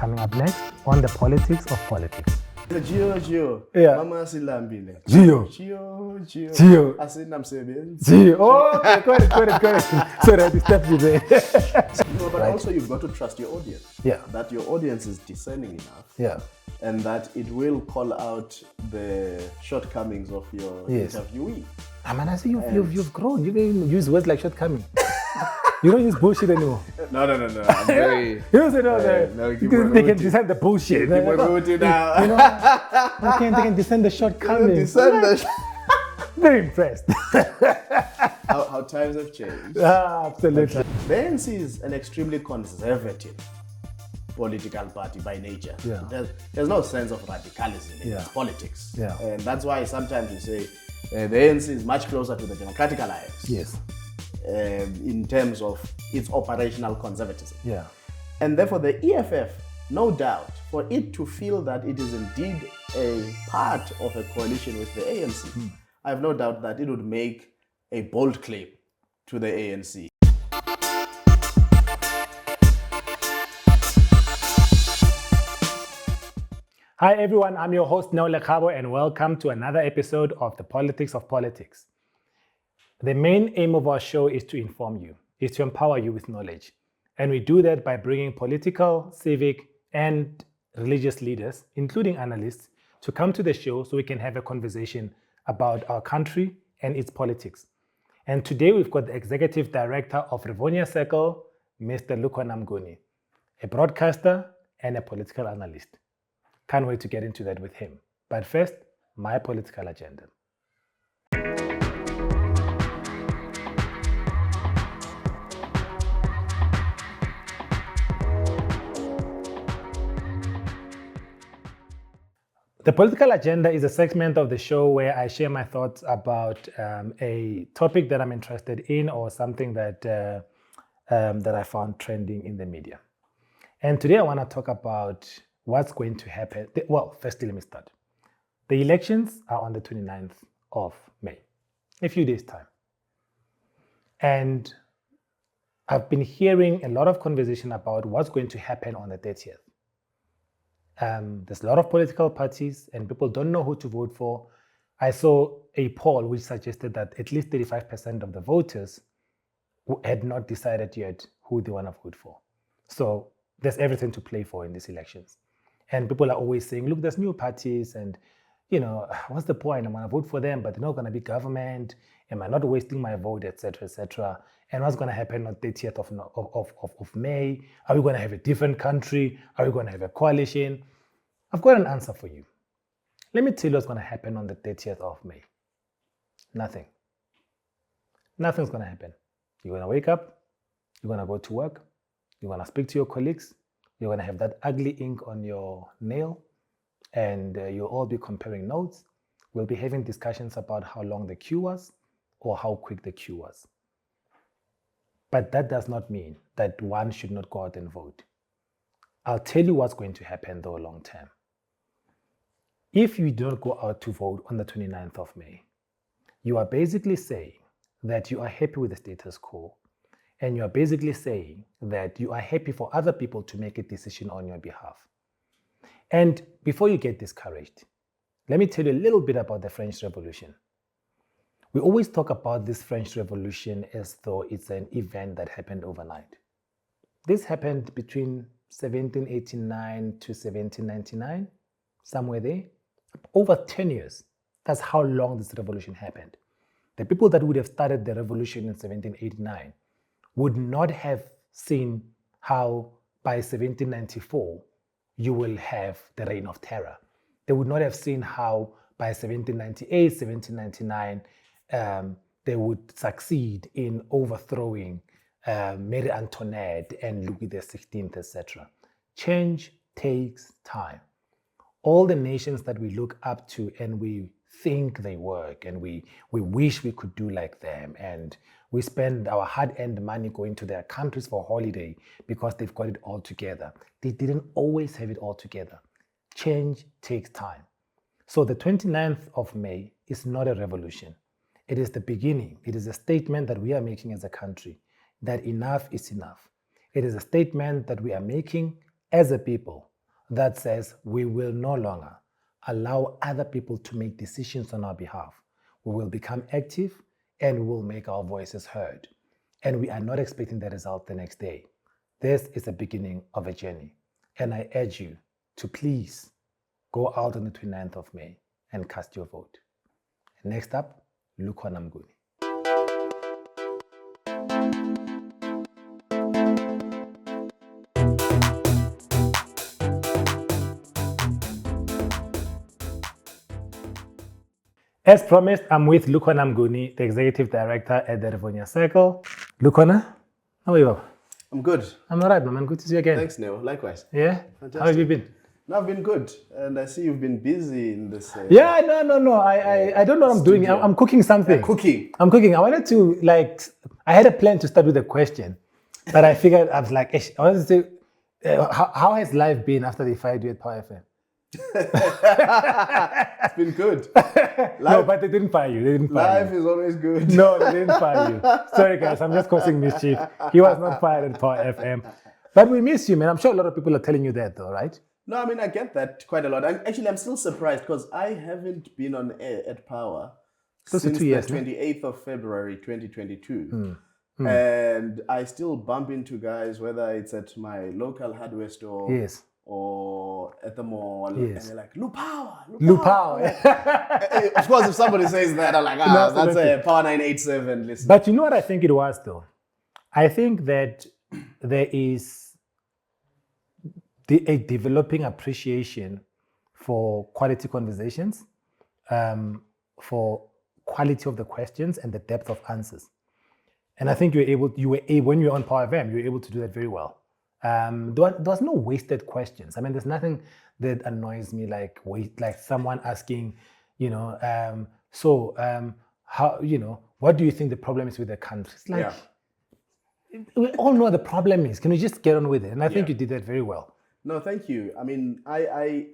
coming up next on the politics of politics. Gio. Yeah. Mama silambile. Gio. Asinamsebenzi. Gio. Oh, okay, got it. Sorry, I disturbed you there. No, but Right. also you've got to trust your audience. Yeah. That your audience is discerning enough. Yeah. And that it will call out the shortcomings of your Yes. interviewee. I mean, I see you've grown. You can use words like shortcoming. You don't use bullshit anymore. No. I'm very. You say no, they can discern the bullshit. Keep on rooting now. You know, they can discern the shortcomings. Discern the- Very impressed. how times have changed. Absolutely. The ANC is an extremely conservative political party by nature. Yeah. There's no sense of radicalism in Yeah. its politics. Yeah. And that's why sometimes you say the ANC is much closer to the Democratic Alliance Yes. in terms of its operational conservatism. Yeah. And therefore the EFF, no doubt, for it to feel that it is indeed a part of a coalition with the ANC, I have no doubt that it would make a bold claim to the ANC. Hi everyone, I'm your host Neo Lekhabo and welcome to another episode of the Politics of Politics. The main aim of our show is to inform you, is to empower you with knowledge. And we do that by bringing political, civic, and religious leaders, including analysts, to come to the show so we can have a conversation about our country and its politics. And today we've got the Executive Director of Rivonia Circle, Mr. Lukhona Mnguni, a broadcaster and a political analyst. Can't wait to get into that with him. But first, my political agenda. The political agenda is a segment of the show where I share my thoughts about a topic that I'm interested in or something that I found trending in the media. And today I want to talk about what's going to happen. Well, firstly, let me start. The elections are on the 29th of May, a few days' time. And I've been hearing a lot of conversation about what's going to happen on the 30th. There's a lot of political parties and people don't know who to vote for. I saw a poll which suggested that at least 35% of the voters had not decided yet who they want to vote for. So there's everything to play for in these elections. And people are always saying, look, there's new parties and, you know, what's the point? I'm going to vote for them, but they're not going to be government. Am I not wasting my vote, etc., etc.? And what's going to happen on 30th of May? Are we going to have a different country? Are we going to have a coalition? I've got an answer for you. Let me tell you what's going to happen on the 30th of May. Nothing. Nothing's going to happen. You're going to wake up. You're going to go to work. You're going to speak to your colleagues. You're going to have that ugly ink on your nail. And you'll all be comparing notes. We'll be having discussions about how long the queue was or how quick the queue was. But that does not mean that one should not go out and vote. I'll tell you what's going to happen though long term. If you don't go out to vote on the 29th of May, you are basically saying that you are happy with the status quo, and you are basically saying that you are happy for other people to make a decision on your behalf. And before you get discouraged, let me tell you a little bit about the French Revolution. We always talk about this French Revolution as though it's an event that happened overnight. This happened between 1789 to 1799, somewhere there. Over 10 years. That's how long this revolution happened. The people that would have started the revolution in 1789 would not have seen how by 1794 you will have the reign of terror. They would not have seen how by 1798, 1799, they would succeed in overthrowing Mary Antoinette and Louis XVI, etc. Change takes time. All the nations that we look up to and we think they work and we wish we could do like them, and we spend our hard-earned money going to their countries for holiday because they've got it all together. They didn't always have it all together. Change takes time. So the 29th of May is not a revolution. It is the beginning. It is a statement that we are making as a country that enough is enough. It is a statement that we are making as a people that says we will no longer allow other people to make decisions on our behalf. We will become active and we will make our voices heard. And we are not expecting the result the next day. This is the beginning of a journey. And I urge you to please go out on the 29th of May and cast your vote. Next up, Lukhona Mnguni. As promised, I'm with Lukhona Mnguni, the Executive Director at the Rivonia Circle. Lukhona, how are you? I'm good. I'm all right, man. Good to see you again. Thanks, Neo. Likewise. Yeah? Fantastic. How have you been? No, I've been good. And I see you've been busy in this. Yeah, no. I don't know what I'm doing. I'm cooking something. Cooking. I'm cooking. I wanted to, I had a plan to start with a question, but I figured, I was like, I wanted to say, how has life been after they fired you at Power FM? It's been good. No, but they didn't fire you. They didn't fire Life is always good. No, they didn't fire you. Sorry, guys. I'm just causing mischief. He was not fired at Power FM. But we miss you, man. I'm sure a lot of people are telling you that, though, right? No, I mean, I get that quite a lot. I'm still surprised because I haven't been on air at Power Close to since 2 years, the 28th of February, 2022. And I still bump into guys, whether it's at my local hardware store Yes. or at the mall, Yes. and they're like, Lupower. Lupower. Of course, if somebody says that, I'm like, that's a Power 987 listen. But you know what I think it was, though? I think that there is a developing appreciation for quality conversations, for quality of the questions and the depth of answers. And I think when you were on Power FM, you were able to do that very well. There was no wasted questions. I mean, there's nothing that annoys me like someone asking, how, what do you think the problem is with the country? It's like, we all know what the problem is. Can we just get on with it? And I think you did that very well. No, thank you. I mean, I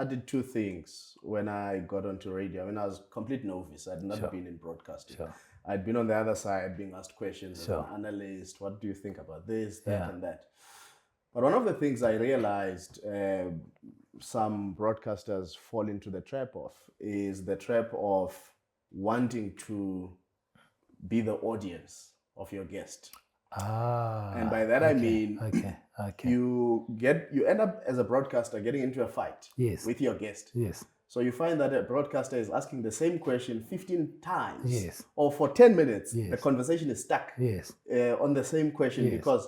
did two things when I got onto radio. I mean, I was complete novice. I'd never been in broadcasting. Sure. I'd been on the other side being asked questions as an analyst. What do you think about this, that, and that? But one of the things I realized some broadcasters fall into the trap of is the trap of wanting to be the audience of your guest. And by that I mean you end up as a broadcaster getting into a fight with your guest. Yes. So you find that a broadcaster is asking the same question 15 times, or for 10 minutes, the conversation is stuck on the same question because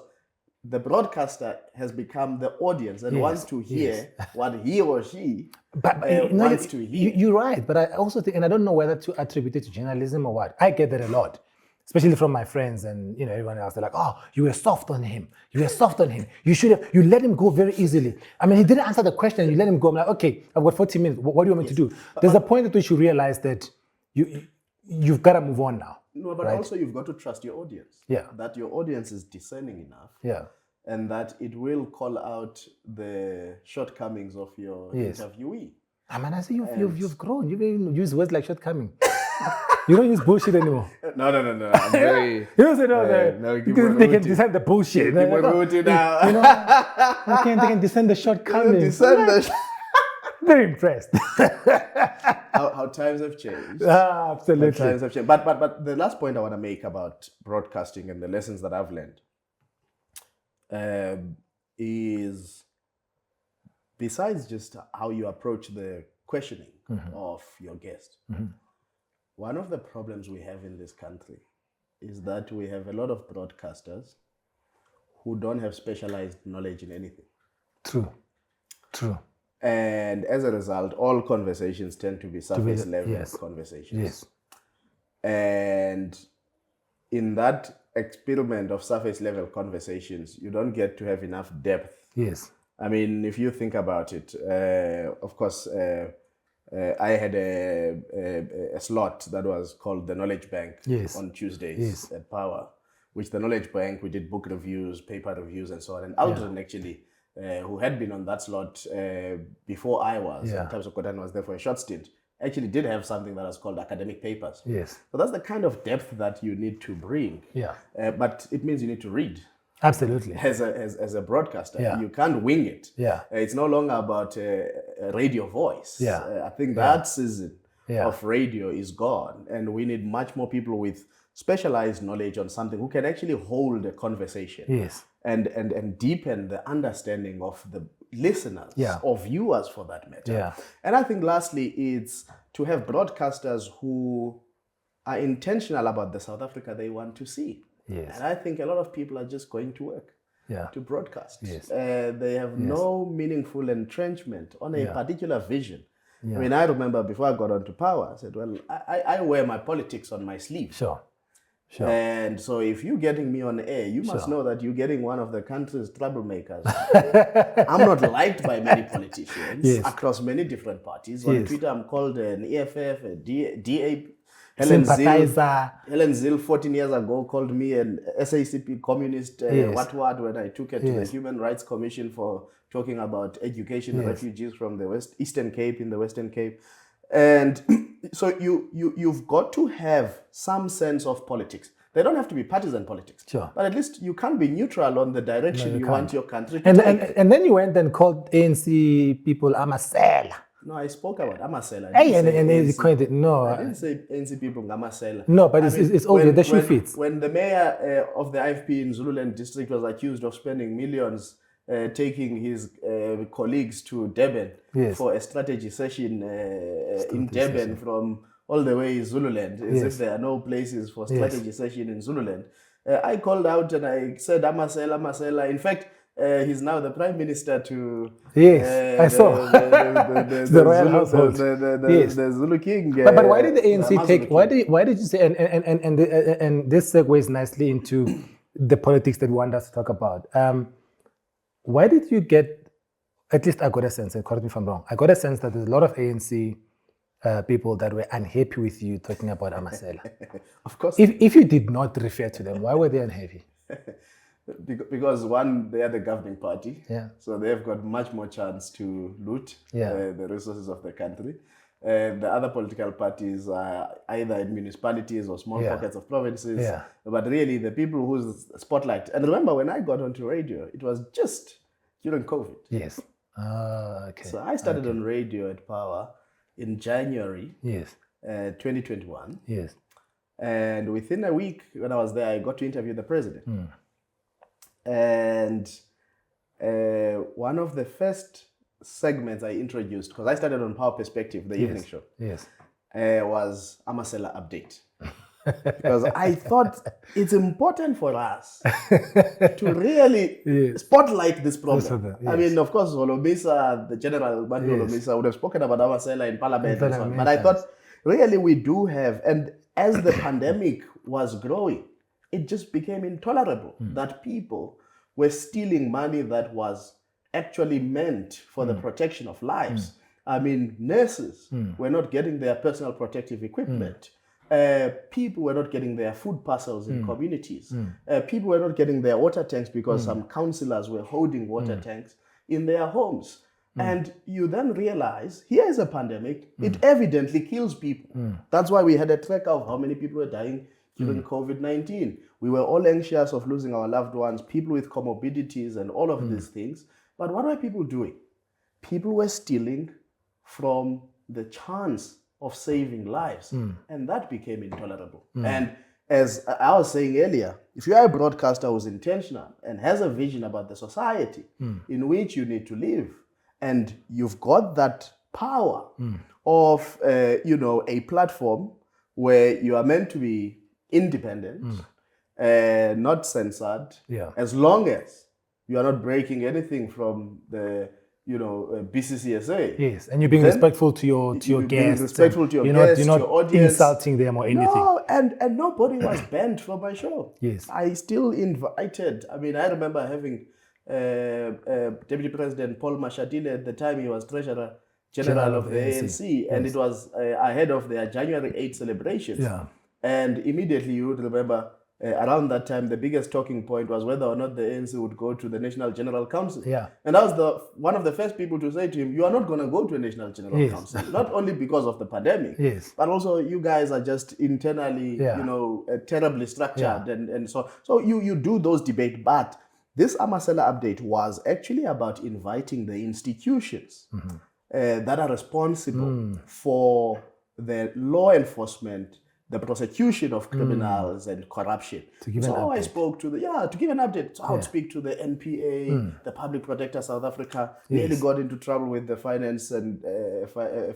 the broadcaster has become the audience and wants to hear what he or she wants to hear. You're right, but I also think, and I don't know whether to attribute it to journalism or what, I get that a lot. Especially from my friends and everyone else, they're like, "Oh, you were soft on him. You let him go very easily. I mean, he didn't answer the question. You let him go." I'm like, "Okay, I've got 40 minutes. What do you want me to do?" There's a point at which you realize that you've got to move on now. No, but also you've got to trust your audience. Yeah. That your audience is discerning enough. Yeah. And that it will call out the shortcomings of your interviewee. I mean, I see you've grown. You've even used words like shortcoming. You don't use bullshit anymore. No. I'm very. You don't say no. They can descend the bullshit. They can descend the shortcomings. Very impressed. how times have changed. Absolutely. How times have changed. But the last point I want to make about broadcasting and the lessons that I've learned is, besides just how you approach the questioning of your guest. One of the problems we have in this country is that we have a lot of broadcasters who don't have specialized knowledge in anything. True. And as a result, all conversations tend to be surface level conversations. Yes. And in that experiment of surface level conversations, you don't get to have enough depth. Yes. I mean, if you think about it, of course, I had a slot that was called the Knowledge Bank on Tuesdays at Power, which the Knowledge Bank, we did book reviews, paper reviews, and so on. And Aldrin actually, who had been on that slot before I was, in terms of Kotan was there for a short stint, actually did have something that was called academic papers. Yes. So that's the kind of depth that you need to bring. Yeah. But it means you need to read. Absolutely. as a broadcaster. Yeah. You can't wing it. Yeah. It's no longer about a radio voice. Yeah. I think that season Yeah. of radio is gone, and we need much more people with specialized knowledge on something who can actually hold a conversation. Yes. And deepen the understanding of the listeners or viewers for that matter. Yeah. And I think lastly, it's to have broadcasters who are intentional about the South Africa they want to see. Yes. And I think a lot of people are just going to work to broadcast. Yes. They have no meaningful entrenchment on a particular vision. I mean, I remember before I got onto power, I said, well, I wear my politics on my sleeve. Sure. And so if you're getting me on air, you must know that you're getting one of the country's troublemakers. I'm not liked by many politicians across many different parties. On Twitter, I'm called an EFF, a DA. Helen Zil 14 years ago called me an SACP communist, what, when I took it to the Human Rights Commission for talking about education refugees from the Eastern Cape in the Western Cape. And so you've got to have some sense of politics. They don't have to be partisan politics. Sure. But at least you can't be neutral on the direction you want your country to take. And then you went and called ANC people Amasela. No, I spoke about Amasela. Hey, and they coined no. I didn't say ANC people Amasela. No, but it's obvious the shoe fits. When the mayor of the IFP in Zululand district was accused of spending millions taking his colleagues to Durban for a strategy session in Durban from all the way Zululand, as if there are no places for strategy session in Zululand. I called out and I said, Amasela. In fact, he's now the prime minister to I saw the royal household, the Zulu king. But why did the ANC take? Why did you say? And this segues nicely into the politics that we want us to talk about. Why did you get? At least I got a sense, and correct me if I'm wrong. I got a sense that there's a lot of ANC people that were unhappy with you talking about Amasela. Of course. If you did not refer to them, why were they unhappy? Because one, they are the governing party, so they've got much more chance to loot the resources of the country. The other political parties are either in municipalities or small pockets of provinces. But really, the people whose spotlight. And remember, when I got onto radio, it was just during COVID. Yes. Okay. So I started on radio at Power in January 2021. Yes. And within a week, when I was there, I got to interview the president. And one of the first segments I introduced, because I started on Power Perspective, the evening show, was Amasela Update. Because I thought it's important for us to really spotlight this problem. I mean, of course, Holomisa, the General Bantu Holomisa, would have spoken about Amasela in Parliament and so on. But I thought, really, we do have, and as the pandemic was growing, it just became intolerable that people were stealing money that was actually meant for the protection of lives. I mean, nurses were not getting their personal protective equipment. People were not getting their food parcels in communities. People were not getting their water tanks because some councillors were holding water tanks in their homes. And you then realize, here is a pandemic, it evidently kills people. That's why we had a tracker of how many people were dying during COVID-19. We were all anxious of losing our loved ones, people with comorbidities and all of these things. But what were people doing? People were stealing from the chance of saving lives. And that became intolerable. And as I was saying earlier, if you are a broadcaster who's intentional and has a vision about the society in which you need to live, and you've got that power of, a platform where you are meant to be independent, not censored, as long as you are not breaking anything from the BCCSA. Yes, and you're being respectful to your guests. Respectful to your guests, you're not your audience. Insulting them or anything. No, and nobody was banned from my show. Yes. I still invited. I mean, I remember having Deputy President Paul Mashatile at the time. He was Treasurer General of the ANC, and it was ahead of their January 8th celebrations. And immediately you would remember, around that time, the biggest talking point was whether or not the ANC would go to the National General Council. And I was one of the first people to say to him, you are not going to go to a National General Council. Not only because of the pandemic, but also you guys are just internally, terribly structured. And so you do those debates. But This Amasela update was actually about inviting the institutions that are responsible for the law enforcement, the prosecution of criminals and corruption. To give so an I update. spoke to to give an update. So I would speak to the NPA, the Public Protector South Africa. Nearly got into trouble with the Finance and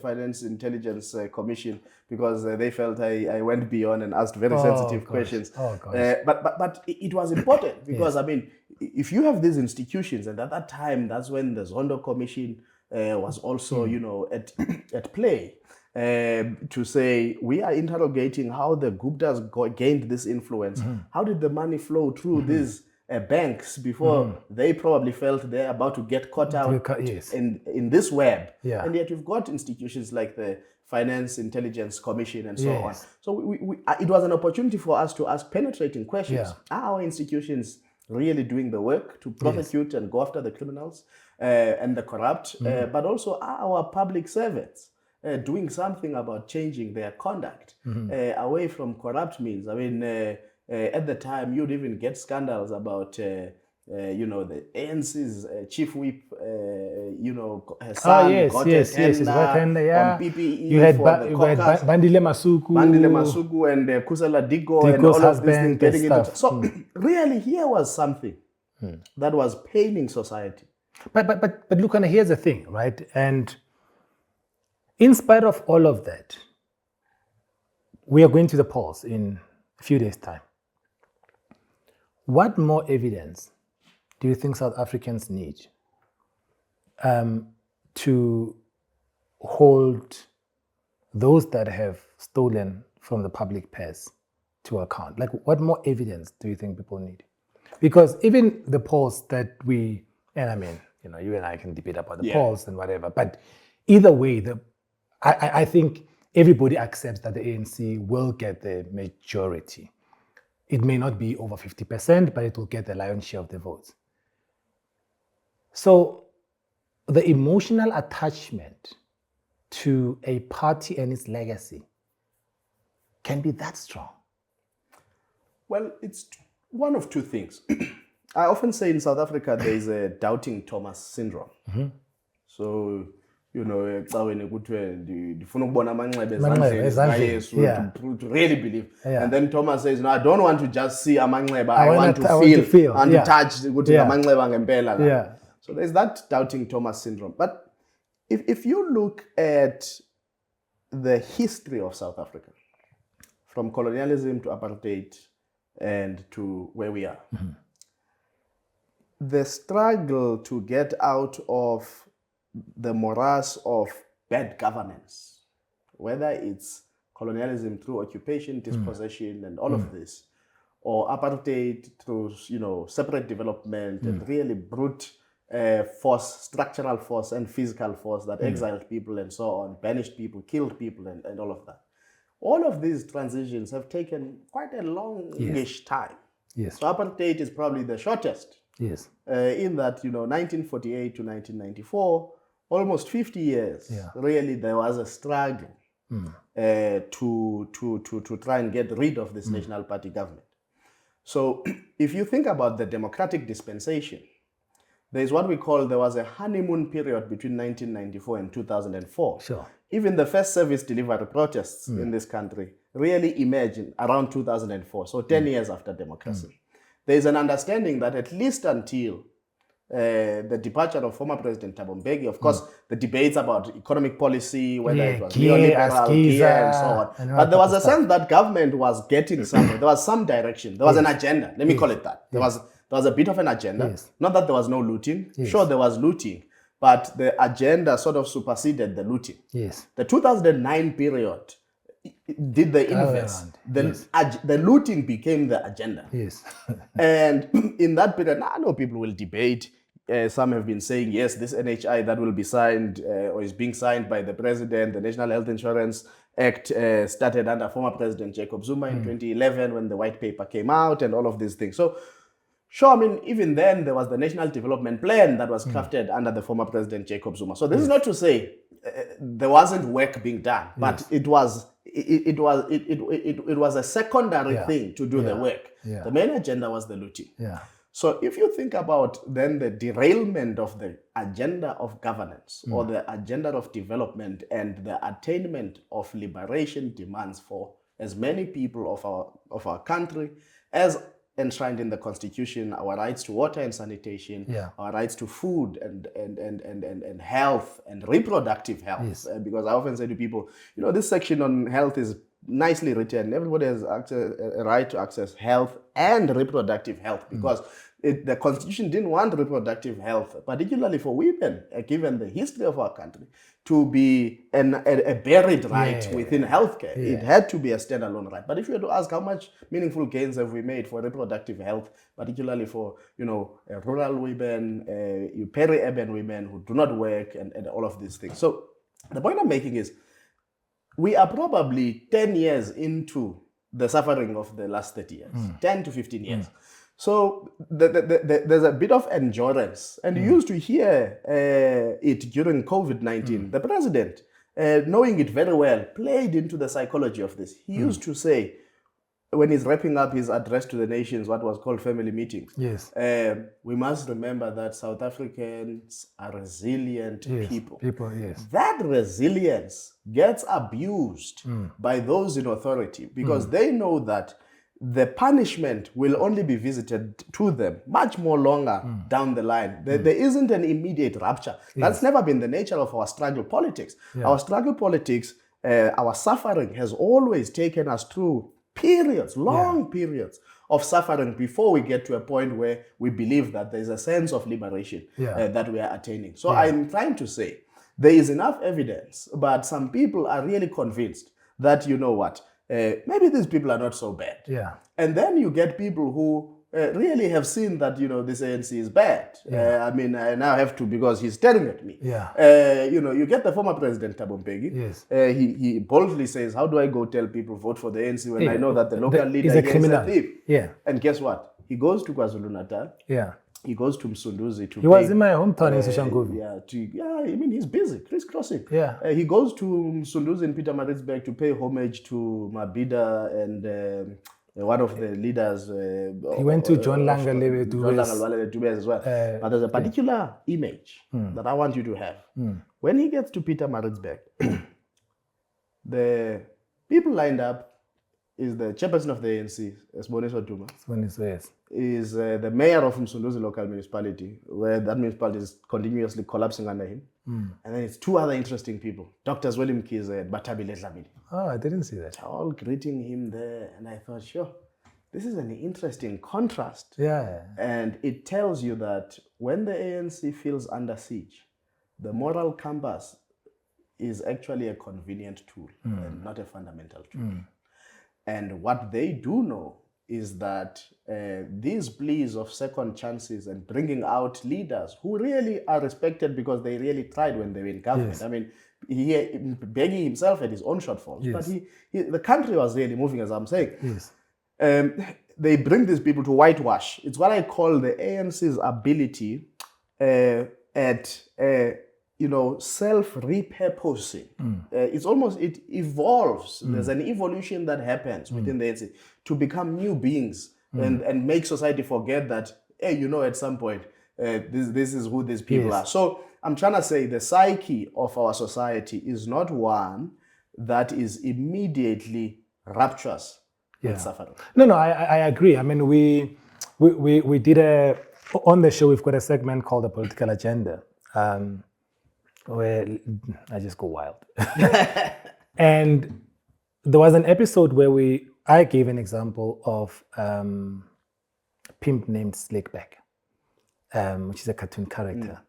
Finance Intelligence Commission because they felt I went beyond and asked very sensitive questions. But it was important because I mean, if you have these institutions, and at that time, that's when the Zondo Commission was also, at play. To say we are interrogating how the Guptas gained this influence. How did the money flow through these banks before they probably felt they're about to get caught out in this web? And yet you've got institutions like the Finance Intelligence Commission and so on. So it was an opportunity for us to ask penetrating questions. Are our institutions really doing the work to prosecute and go after the criminals and the corrupt? But also, are our public servants doing something about changing their conduct away from corrupt means? I mean, at the time, you'd even get scandals about, the ANC's chief whip, her son got a tender on PPE you had for the caucus. Bandile Masuku and Kusela Diko and all of these things getting into. So really, here was something that was paining society. But Lukhona, here's the thing, right? And in spite of all of that, we are going to the polls in a few days' time. What more evidence do you think South Africans need to hold those that have stolen from the public purse to account? Like, what more evidence do you think people need? Because even the polls that you and I can debate about the polls and whatever, but either way, I think everybody accepts that the ANC will get the majority. It may not be over 50%, but it will get the lion's share of the votes. So the emotional attachment to a party and its legacy can be that strong. Well, it's one of two things. I often say in South Africa, there is a doubting Thomas syndrome. So, to really believe. And then Thomas says, no, I don't want to just see amanxeba, I want to feel and to touch. So there's that doubting Thomas syndrome. But if you look at the history of South Africa, from colonialism to apartheid and to where we are, the struggle to get out of the morass of bad governance, whether it's colonialism through occupation, dispossession, and all of this, or apartheid through separate development and really brute force, structural force and physical force that exiled people and so on, banished people, killed people, and all of that. All of these transitions have taken quite a longish time. So apartheid is probably the shortest. In that, 1948 to 1994, almost 50 years, really there was a struggle to try and get rid of this national party government. So if you think about the democratic dispensation, there was a honeymoon period between 1994 and 2004. Even the first service delivery protests in this country really emerged around 2004, so 10 years after democracy. There is an understanding that at least until the departure of former President Thabo Mbeki, of course, the debates about economic policy, whether it was neoliberal, and so on. But there was a sense that government was getting somewhere. There was some direction. There was an agenda. Let me call it that. There was a bit of an agenda. Not that there was no looting. Sure, there was looting. But the agenda sort of superseded the looting. The 2009 period did the inverse. The looting became the agenda. And in that period, I know people will debate. Some have been saying, yes, this NHI that will be signed or is being signed by the president, the National Health Insurance Act started under former President Jacob Zuma in 2011 when the white paper came out and all of these things. So, sure, I mean, even then there was the National Development Plan that was crafted under the former President Jacob Zuma. So this is not to say there wasn't work being done, but it was a secondary thing to do the work. The main agenda was the looting. So if you think about then the derailment of the agenda of governance or the agenda of development and the attainment of liberation demands for as many people of our country as enshrined in the Constitution, our rights to water and sanitation, our rights to food and health and reproductive health. Because I often say to people, this section on health is nicely written. Everybody has a right to access health and reproductive health because the Constitution didn't want reproductive health, particularly for women, given the history of our country, to be a buried right within healthcare. It had to be a standalone right. But if you were to ask how much meaningful gains have we made for reproductive health, particularly for rural women, peri-urban women who do not work, and all of these things. So the point I'm making is we are probably 10 years into the suffering of the last 30 years, 10 to 15 years. So there's a bit of endurance. And you used to hear it during COVID-19. The president, knowing it very well, played into the psychology of this. He used to say, when he's wrapping up his address to the nations, what was called family meetings, we must remember that South Africans are resilient people. That resilience gets abused by those in authority because they know that the punishment will only be visited to them much more longer down the line. There isn't an immediate rupture. That's never been the nature of our struggle politics. Our struggle politics, our suffering has always taken us through periods, long periods of suffering before we get to a point where we believe that there's a sense of liberation that we are attaining. So I'm trying to say there is enough evidence, but some people are really convinced that, maybe these people are not so bad. And then you get people who really have seen that, this ANC is bad. I now have to because he's staring at me. You get the former president, Thabo Mbeki. He boldly says, how do I go tell people vote for the ANC when I know that the local leader is a thief? And guess what? He goes to KwaZulu-Natal. He goes to Msunduzi to He was in my hometown in Soshanguve. He's busy, crisscrossing. He goes to Msunduzi in Pietermaritzburg to pay homage to Mabida and one of the leaders. He went to John Langalele Dubes as well. But there's a particular image that I want you to have. When he gets to Pietermaritzburg, the people lined up is the chairperson of the ANC, Siboniso Duma. Is the mayor of Msunduzi local municipality, where that municipality is continuously collapsing under him. And then it's two other interesting people, Dr. Zweli Mkhize and Batabile Dlamini. Oh, I didn't see that. All greeting him there. And I thought, sure, this is an interesting contrast. And it tells you that when the ANC feels under siege, the moral compass is actually a convenient tool and not a fundamental tool. And what they do know is that these pleas of second chances and bringing out leaders who really are respected because they really tried when they were in government. Beggy himself had his own shortfalls, but the country was really moving, as I'm saying. They bring these people to whitewash. It's what I call the ANC's ability at self-repurposing. It evolves. There's an evolution that happens within the ANC to become new beings and make society forget that, at some point, this is who these people are. So I'm trying to say the psyche of our society is not one that is immediately rapturous with suffering. No, I agree. I mean, we did on the show, we've got a segment called The Political Agenda. Where I just go wild. And there was an episode where I gave an example of a pimp named Slickback, which is a cartoon character.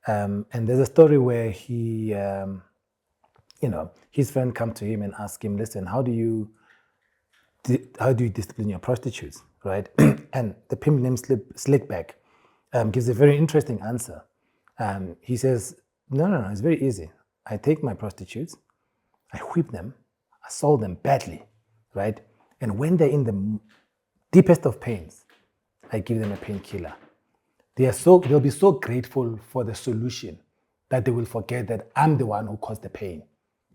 And there's a story where he, his friend come to him and ask him, listen, how do you discipline your prostitutes, right? And the pimp named Slickback gives a very interesting answer. He says, no, it's very easy. I take my prostitutes, I whip them, assault them badly, right? And when they're in the deepest of pains, I give them a painkiller. They'll be so grateful for the solution that they will forget that I'm the one who caused the pain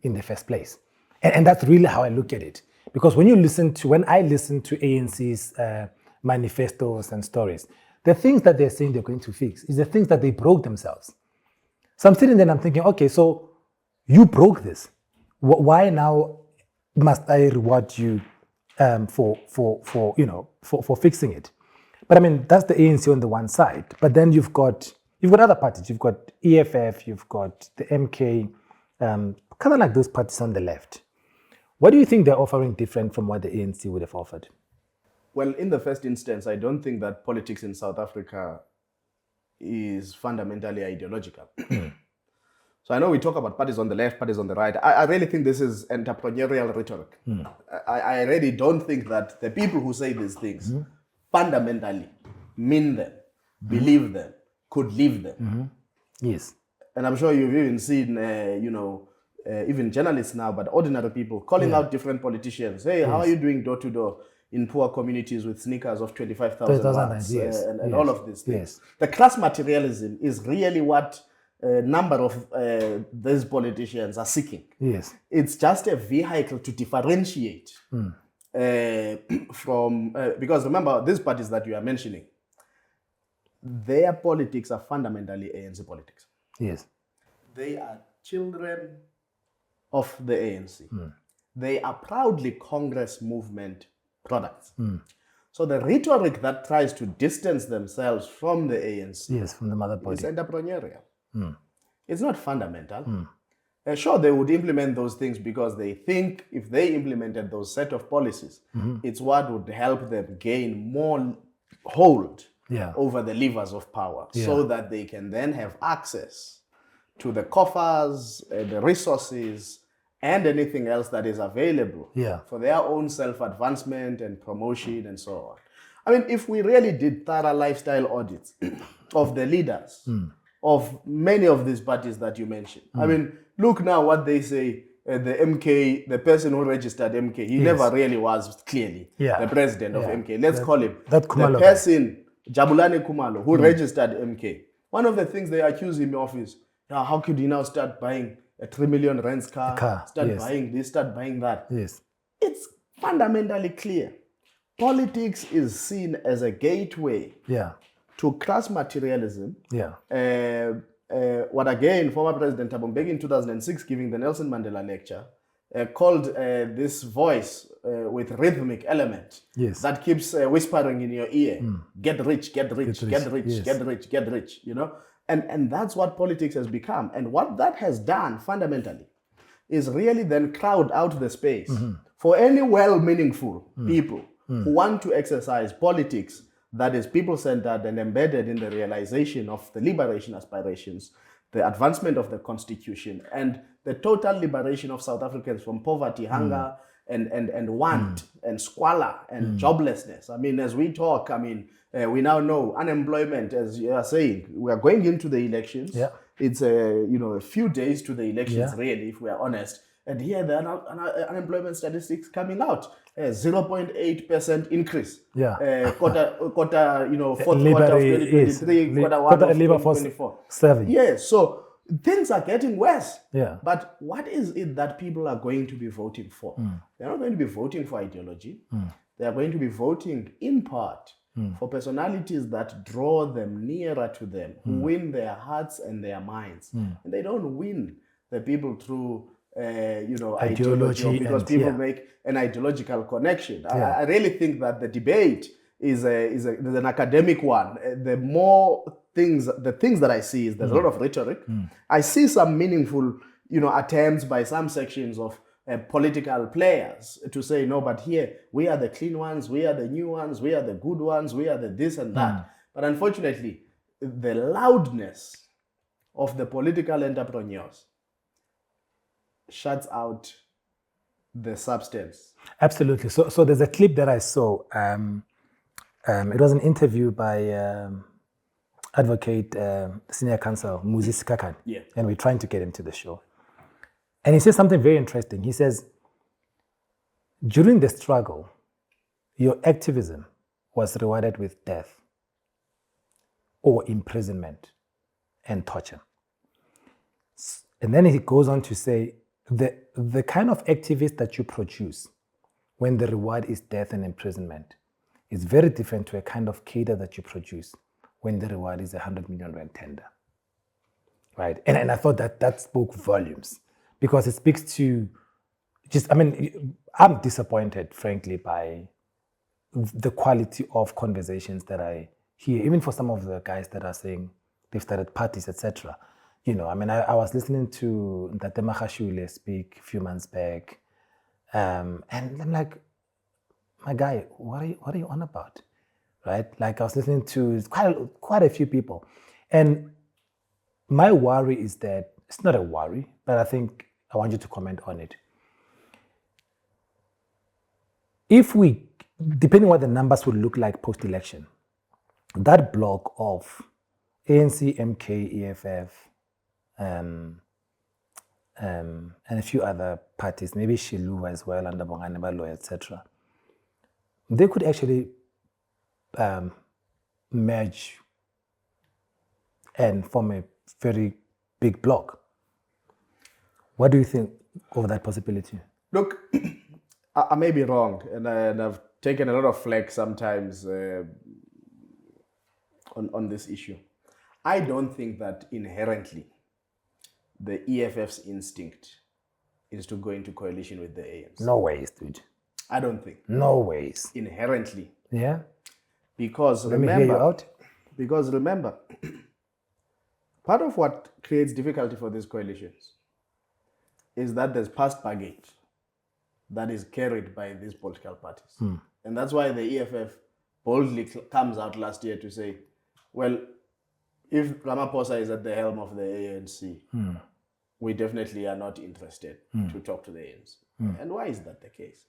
in the first place. And that's really how I look at it. Because when I listen to ANC's manifestos and stories, The things that they're saying they're going to fix is the things that they broke themselves. So I'm sitting there and I'm thinking, okay, so you broke this. Why now must I reward you for fixing it? But I mean, that's the ANC on the one side. But then you've got other parties. You've got EFF, you've got the MK, kind of like those parties on the left. What do you think they're offering different from what the ANC would have offered? Well, in the first instance, I don't think that politics in South Africa is fundamentally ideological. So I know we talk about parties on the left, parties on the right. I really think this is entrepreneurial rhetoric. I really don't think that the people who say these things fundamentally mean them, believe them, could live them. Yes. And I'm sure you've even seen, even journalists now, but ordinary people calling out different politicians. Hey, how are you doing door to door in poor communities with sneakers of 25,000 watts and all of these things? The class materialism is really what a number of these politicians are seeking. Yes. It's just a vehicle to differentiate from, because remember, these parties that you are mentioning, their politics are fundamentally ANC politics. Yes. They are children of the ANC. They are proudly Congress movement products. So the rhetoric that tries to distance themselves from the ANC, yes, from the mother body, is entrepreneurial. It's not fundamental. Sure, they would implement those things because they think if they implemented those set of policies, it's what would help them gain more hold over the levers of power, so that they can then have access to the coffers, the resources, and anything else that is available for their own self-advancement and promotion and so on. I mean, if we really did thorough lifestyle audits of the leaders of many of these parties that you mentioned, I mean, look now what they say. The MK, the person who registered MK, he never really was clearly the president of MK. Let's call him the person, Jabulani Kumalo, who registered MK. One of the things they accuse him of is, how could he now start buying a 3 million rands car, start buying this, start buying that? Yes. It's fundamentally clear. Politics is seen as a gateway to class materialism. What again, former President Thabo Mbeki in 2006, giving the Nelson Mandela lecture, called this voice with rhythmic element that keeps whispering in your ear, get rich, get rich, get rich, get rich, get rich, you know? And that's what politics has become. And what that has done fundamentally is really then crowd out the space for any well-meaningful people who want to exercise politics that is people-centered and embedded in the realization of the liberation aspirations, the advancement of the constitution, and the total liberation of South Africans from poverty, hunger, and want, and squalor, and joblessness. I mean, as we talk, I mean, we now know unemployment, as you are saying, we are going into the elections. It's a few days to the elections, really, if we are honest. And here the unemployment statistics coming out, 0.8% increase. Fourth quarter of 2023, quarter one of 2024. 7. So things are getting worse. But what is it that people are going to be voting for? They're not going to be voting for ideology. They are going to be voting in part for personalities that draw them nearer to them, who win their hearts and their minds. And they don't win the people through ideology, because people make an ideological connection. I really think that the debate is an academic one. The things that I see is there's a lot of rhetoric. I see some meaningful, attempts by some sections of political players to say, no, but here we are the clean ones, we are the new ones, we are the good ones, we are the this and that. But unfortunately, the loudness of the political entrepreneurs shuts out the substance. Absolutely. So there's a clip that I saw. It was an interview by advocate senior counsel Moses Kakan, and we're trying to get him to the show. And he says something very interesting. He says, during the struggle, your activism was rewarded with death or imprisonment and torture. And then he goes on to say, the kind of activist that you produce when the reward is death and imprisonment is very different to a kind of cadre that you produce when the reward is 100 million rand tender. Right? And I thought that spoke volumes because it speaks to I'm disappointed, frankly, by the quality of conversations that I hear, even for some of the guys that are saying they've started parties, etc. I was listening to Ntate Magashule speak a few months back, and I'm like, my guy, what are you on about? Right? Like I was listening to quite a few people. And my worry is that, it's not a worry, but I think I want you to comment on it. If we, depending on what the numbers would look like post-election, that block of ANC, MK, EFF, and a few other parties, maybe Shiluva as well, under Bongane Baloyi, etc., they could actually merge and form a very big block. What do you think of that possibility? Look, I may be wrong, and I've taken a lot of flack sometimes on this issue. I don't think that inherently the EFF's instinct is to go into coalition with the ANC. No ways, dude. I don't think. No ways. Inherently. Yeah? Because Let me hear you out. Because remember, part of what creates difficulty for these coalitions is that there's past baggage that is carried by these political parties. And that's why the EFF boldly comes out last year to say, well, if Ramaphosa is at the helm of the ANC, we definitely are not interested to talk to the ANC. And why is that the case?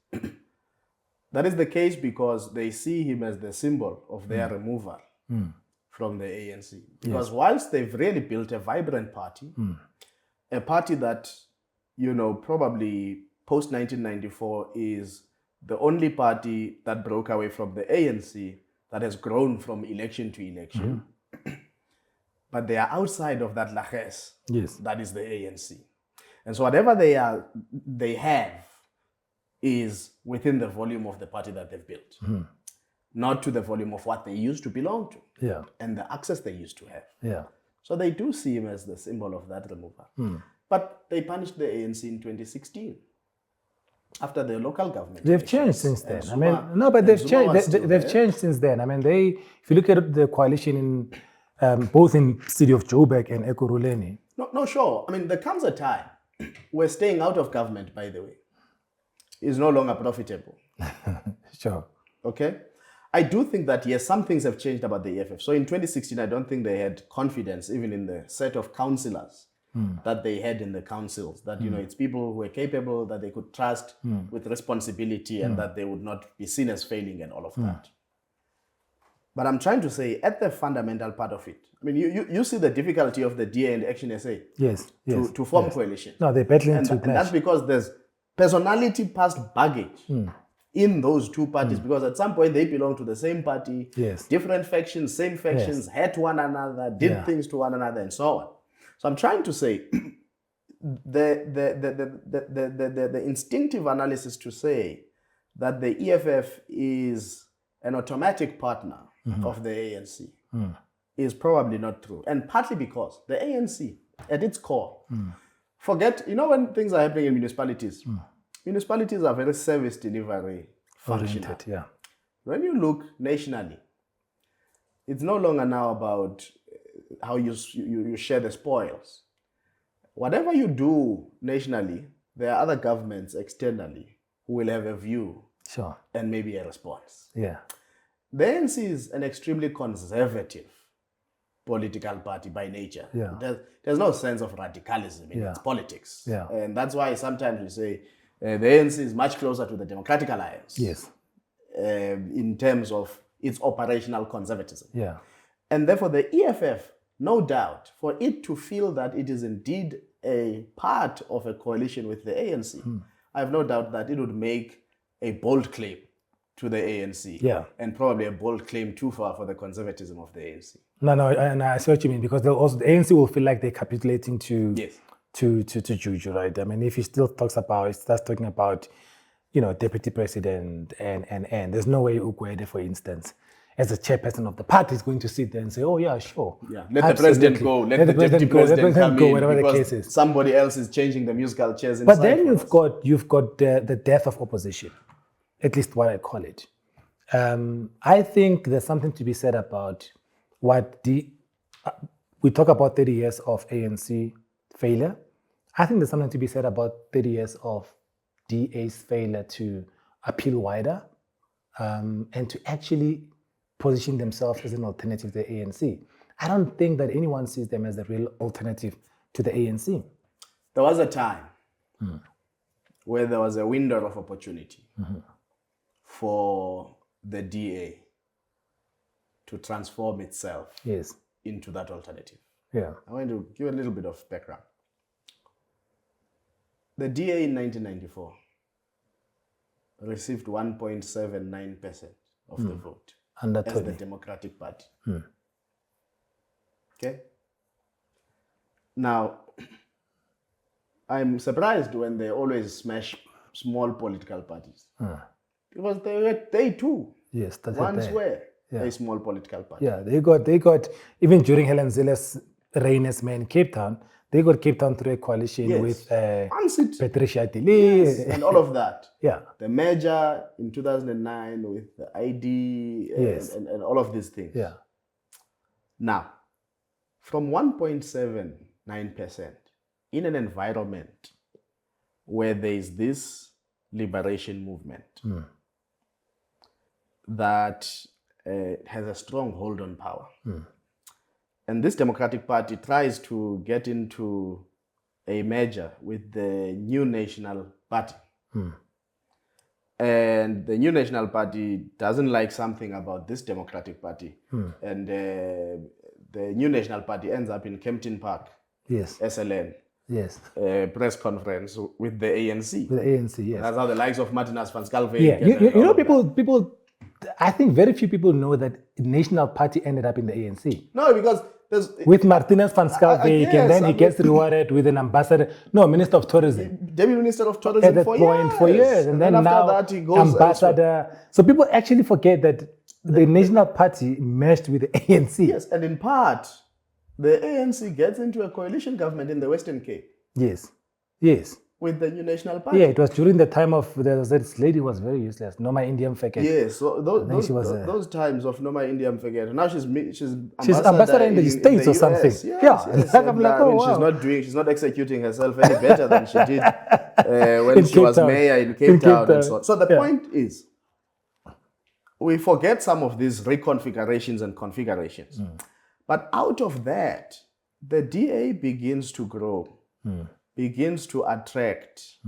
That is the case because they see him as the symbol of their removal from the ANC. Because whilst they've really built a vibrant party, a party that, probably post-1994 is the only party that broke away from the ANC that has grown from election to election. But they are outside of that laches. Yes. That is the ANC. And so whatever they have is within the volume of the party that they've built. Not to the volume of what they used to belong to. Yeah. And the access they used to have. Yeah. So they do see him as the symbol of that removal. But they punished the ANC in 2016 after the local government. They've changed since then. They've changed. They've changed since then. If you look at the coalition in both in city of Joburg and Ekurhuleni. No, sure. There comes a time where staying out of government, by the way, is no longer profitable. Sure. Okay? I do think that, yes, some things have changed about the EFF. So in 2016, I don't think they had confidence even in the set of councillors that they had in the councils. That, it's people who were capable, that they could trust with responsibility and that they would not be seen as failing and all of that. But I'm trying to say, at the fundamental part of it, you see the difficulty of the DA and Action SA to form coalition. No, they're battling and that's because there's personality past baggage in those two parties, because at some point they belong to the same party, different factions, same factions, hate one another, did things to one another, and so on. So I'm trying to say, the instinctive analysis to say that the EFF is an automatic partner of the ANC is probably not true. And partly because the ANC, at its core, forget, when things are happening in municipalities, municipalities are very service delivery functional. Yeah. When you look nationally, it's no longer now about how you share the spoils. Whatever you do nationally, there are other governments externally who will have a view and maybe a response. Yeah. The ANC is an extremely conservative political party by nature. Yeah. There's no sense of radicalism in its politics. Yeah. And that's why sometimes we say the ANC is much closer to the Democratic Alliance. Yes. In terms of its operational conservatism. Yeah. And therefore the EFF, no doubt, for it to feel that it is indeed a part of a coalition with the ANC, I have no doubt that it would make a bold claim to the ANC. Yeah. And probably a bold claim too far for the conservatism of the ANC. No, and I see what you mean, because the ANC will feel like they're capitulating to Juju, right? If he still starts talking about, deputy president and there's no way Ugwede, for instance. as a chairperson of the party, is going to sit there and say, "Oh yeah, sure, Yeah, let the president go, let the deputy president come in, whatever the because case is." somebody else is changing the musical chairs inside. But then for us. you've got the death of opposition, at least what I call it. I think there's something to be said about what we talk about 30 years of ANC failure. I think there's something to be said about 30 years of DA's failure to appeal wider and to actually position themselves as an alternative to the ANC. I don't think that anyone sees them as a real alternative to the ANC. There was a time where there was a window of opportunity for the DA to transform itself into that alternative. Yeah. I want to give a little bit of background. The DA in 1994 received 1.79% of the vote as the Democratic Party. Okay? Now, I'm surprised when they always smash small political parties. Because they too once were a small political party. Yeah, they got even during Helen Zille's reign as mayor in Cape Town, they got Cape Town through a coalition with Patricia Tili and all of that. Yeah. The merger in 2009 with the ID and all of these things. Yeah. Now, from 1.79% in an environment where there is this liberation movement that has a strong hold on power. And this Democratic Party tries to get into a merger with the New National Party. And the New National Party doesn't like something about this Democratic Party. And the New National Party ends up in Kempton Park, SLN. Press conference with the ANC. With the ANC, yes. That's how the likes of Martinus van Schalkwyk. Yeah, you know, people. I think very few people know that the National Party ended up in the ANC. No, because there's with Martinus van Schalkwyk, and then he gets rewarded with an ambassador, Minister of Tourism. Deputy Minister of Tourism at that point for years, and then after now that he goes ambassador. elsewhere. So people actually forget that the National Party merged with the ANC. Yes, and in part, the ANC gets into a coalition government in the Western Cape. Yes. With the New National Party. Yeah, it was during the time of this lady was very useless. Noma Indian Feket. Yes, so those times of Noma Indian Feket. Now she's ambassador in the States or something. Yes. I'm like, oh, wow. She's not executing herself any better than she did when she was mayor in Cape Town and so on. So the point is, we forget some of these reconfigurations and configurations. But out of that, the DA begins to grow. Begins to attract.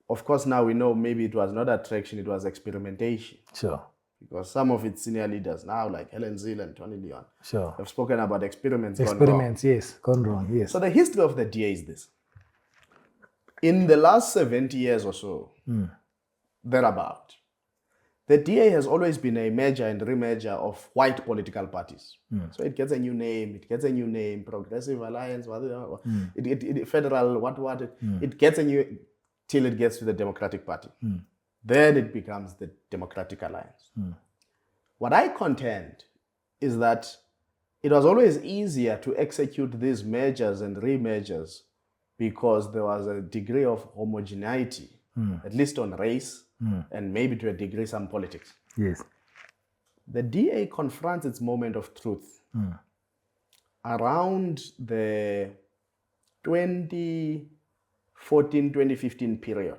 Of course, now we know maybe it was not attraction, it was experimentation. Sure. Because some of its senior leaders now, like Helen Zille and Tony Leon, have spoken about experiments gone wrong. Gone wrong, yes. So the history of the DA is this. In the last 70 years or so, thereabout, the DA has always been a merger and remerger of white political parties. So it gets a new name, Progressive Alliance, Federal, it gets a new, till it gets to the Democratic Party. Then it becomes the Democratic Alliance. What I contend is that it was always easier to execute these mergers and remergers because there was a degree of homogeneity, at least on race, and maybe to a degree some politics. Yes. The DA confronts its moment of truth around the 2014-2015 period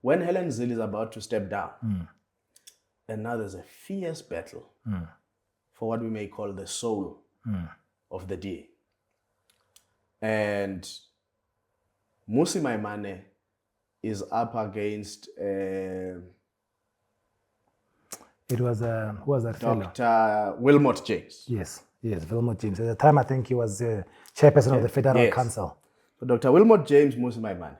when Helen Zille is about to step down. And now there's a fierce battle for what we may call the soul of the DA. And Mmusi Maimane is up against it was who was that fellow? Dr. Wilmot James. Yes, Wilmot James. At the time, I think he was chairperson of the Federal Council. So Dr. Wilmot James, Mmusi Maimane.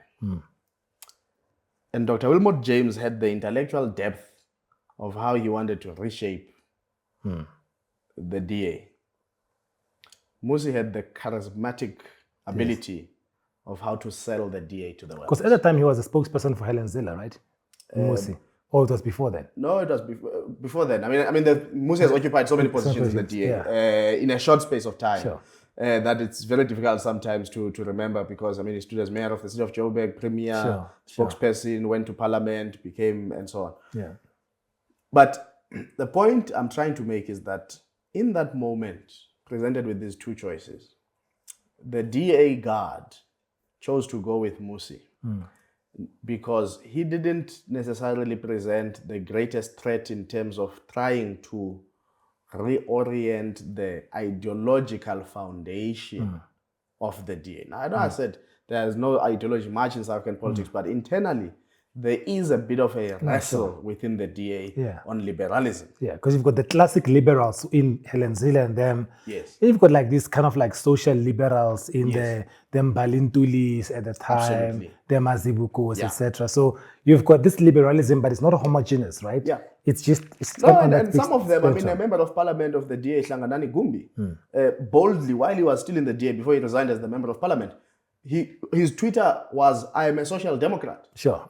And Dr. Wilmot James had the intellectual depth of how he wanted to reshape the DA. Mmusi had the charismatic ability of how to sell the DA to the world. Because at the time he was a spokesperson for Helen Zille, right? Mmusi. Or it was before then? No, it was before then. Musi has occupied so many positions in the DA in a short space of time. Sure. That it's very difficult sometimes to remember because, he stood as mayor of the city of Joburg, premier, spokesperson, went to parliament, became, and so on. Yeah. But the point I'm trying to make is that in that moment, presented with these two choices, the DA guard chose to go with Musi because he didn't necessarily present the greatest threat in terms of trying to reorient the ideological foundation of the DA. Now, I know I said there's no ideology much in South African politics, but internally, there is a bit of a wrestle within the DA on liberalism. Yeah, because you've got the classic liberals in Helen Zille and them. Yes. You've got like this kind of like social liberals in them Balintulis at the time, Absolutely. them Mazibukos, etc. So you've got this liberalism, but it's not homogeneous, right? Yeah. It's just... and some of them, a member of parliament of the DA, Hlanganani Gumbi, boldly, while he was still in the DA, before he resigned as the member of parliament, his Twitter was, "I am a social democrat." Sure.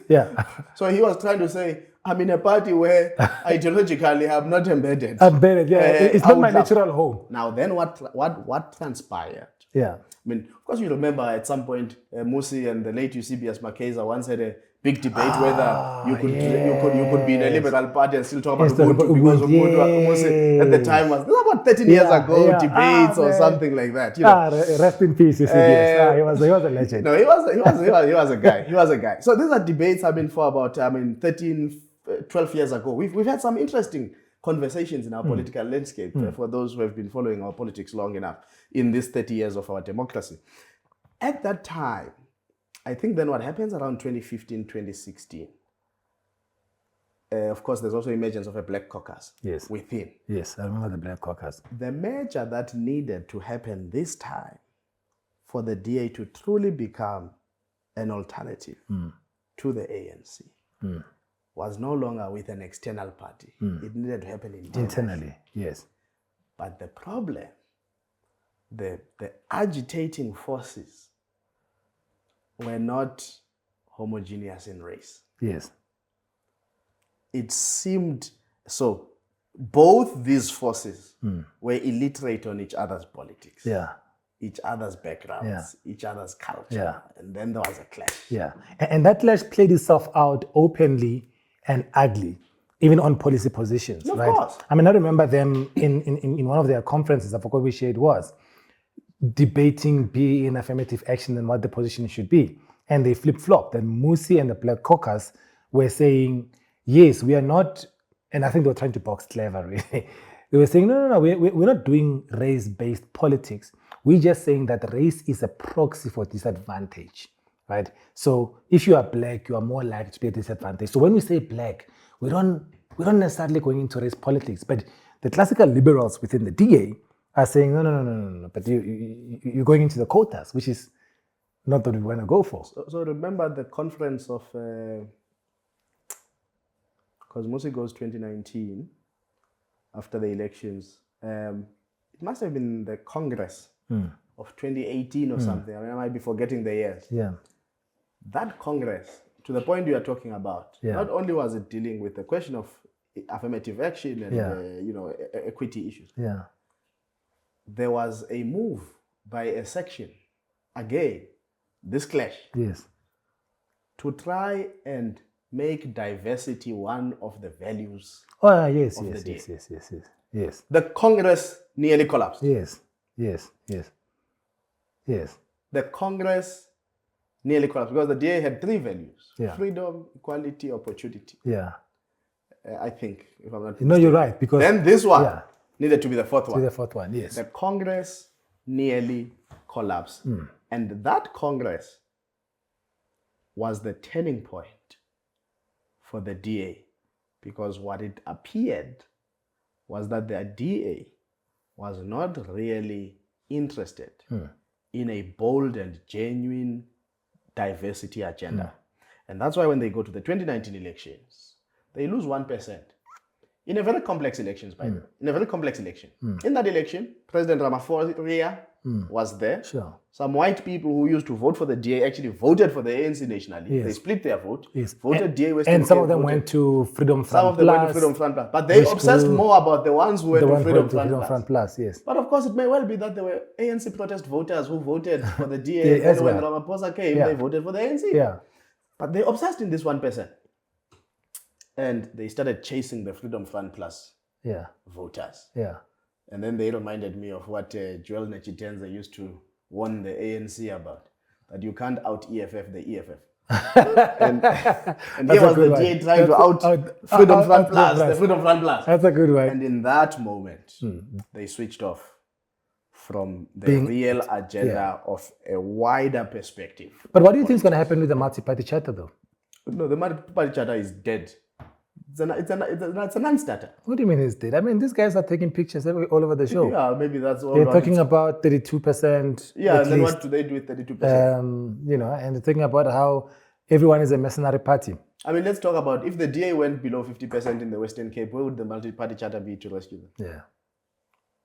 Yeah. So he was trying to say, I'm in a party where ideologically I'm not embedded. It's not my natural home. Now then what transpired? Yeah. Of course you remember at some point Musi and the late Eusebius Makeza once had a big debate whether you could be in a liberal party and still talk about Ubuntu because Musi at the time was about 13 years ago, debates or something like that. Rest in peace, Eusebius. He was a legend. No, he was a guy. He was a guy. So these are debates have been for about 13, 12 years ago. We've had some interesting conversations in our political landscape for those who have been following our politics long enough in these 30 years of our democracy. At that time, I think then what happens around 2015, 2016, of course, there's also emergence of a black caucus within. Yes, I remember the black caucus. The merger that needed to happen this time for the DA to truly become an alternative to the ANC was no longer with an external party. It needed to happen internally. Yes. But the problem, the agitating forces were not homogeneous in race. Yes. It seemed so. Both these forces were illiterate on each other's politics, each other's backgrounds, each other's culture, and then there was a clash. Yeah, and that clash played itself out openly and ugly, even on policy positions. Of right? course. I remember them in one of their conferences. I forgot which year it was, debating BE in affirmative action and what the position should be, and they flip-flopped. And Musi and the Black Caucus were saying, yes, we are not. And I think they were trying to box clever, really. They were saying, no, we're not doing race-based politics. We're just saying that race is a proxy for disadvantage, right? So if you are black, you are more likely to be a disadvantage. So when we say black, we don't necessarily going into race politics. But the classical liberals within the DA are saying, no. But you're going into the quotas, which is not what we want to go for. So remember the conference of... because Musi goes 2019 after the elections. It must have been the Congress of 2018 or something. I might be forgetting the years. Yeah. That Congress, to the point you are talking about, not only was it dealing with the question of affirmative action and equity issues. Yeah. There was a move by a section, again, this clash. Yes. To try and make diversity one of the values. Oh, yes. The Congress nearly collapsed. Yes. The Congress nearly collapsed because the DA had three values: freedom, equality, opportunity. Yeah. I think, if I'm not mistaken. No, you're right. Because then this one needed to be the fourth one. The fourth one, yes. The Congress nearly collapsed. And that Congress was the turning point for the DA, because what it appeared was that the DA was not really interested in a bold and genuine diversity agenda. And that's why when they go to the 2019 elections, they lose 1%. In a very complex elections, by the way. In a very complex election. In that election, President Ramaphosa was there. Sure. Some white people who used to vote for the DA actually voted for the ANC nationally. Yes. They split their vote. Yes. Voted DA Western And some Cape, of them voted- went to Freedom Front Some of them went to Plus, Freedom Front Plus. But they which obsessed grew- more about the ones who went the to one who Freedom went to Front Freedom Plus. Front Plus, yes. But of course, it may well be that there were ANC protest voters who voted for the DA. Yeah, as and when well. Ramaphosa came, Yeah. they voted for the ANC. Yeah. But they obsessed in this one person. And they started chasing the Freedom Front Plus Yeah. voters. Yeah. And then they reminded me of what Joel Nechitenze used to warn the ANC about, that you can't out EFF the EFF. and That's here a was good the one. DA trying to That's- out Freedom out Front Freedom Plus, the Plus. Freedom Front Plus. That's a good one. And in that moment, they switched off from the Being- real agenda of a wider perspective. But what do you think is going to happen with the multi-party charter, though? No, the multi-party charter is dead. It's a non-starter. What do you mean it's dead? I mean, these guys are taking pictures all over the show. Yeah, maybe that's all. They're right. talking about 32%. Yeah, at and then least. what do they do with 32%? You know, and they're talking about how everyone is a mercenary party. I mean, let's talk about if the DA went below 50% in the Western Cape, where would the multi-party charter be to rescue them? Yeah.